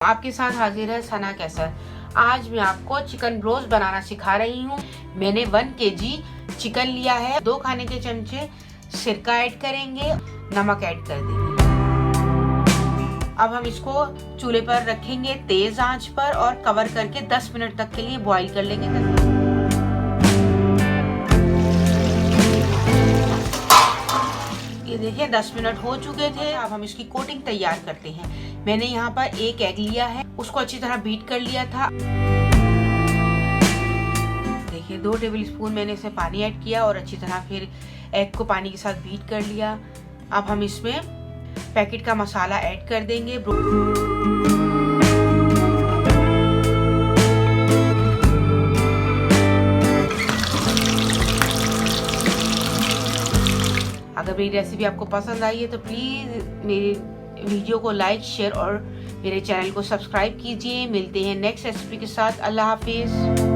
आपके साथ हाजिर है सना कैसर। आज मैं आपको चिकन रोस्ट बनाना सिखा रही हूँ। मैंने 1 kg चिकन लिया है। 2 खाने के चमचे सिरका ऐड करेंगे, नमक ऐड कर देंगे। अब हम इसको चूल्हे पर रखेंगे तेज आंच पर और कवर करके 10 मिनट तक के लिए बॉईल कर लेंगे। ये देखिए 10 मिनट हो चुके थे। अब हम इसकी कोटिंग तैयार करते हैं। मैंने यहाँ पर 1 एग लिया है, उसको अच्छी तरह बीट कर लिया था। देखिए 2 टेबलस्पून मैंने इसे पानी ऐड किया और अच्छी तरह फिर एग को पानी के साथ बीट कर लिया। अब हम इसमें पैकेट का मसाला ऐड कर देंगे। अगर मेरी रेसिपी आपको पसंद आई है तो प्लीज़ मेरी वीडियो को लाइक, शेयर और मेरे चैनल को सब्सक्राइब कीजिए। मिलते हैं नेक्स्ट रेसिपी के साथ। अल्लाह हाफिज़।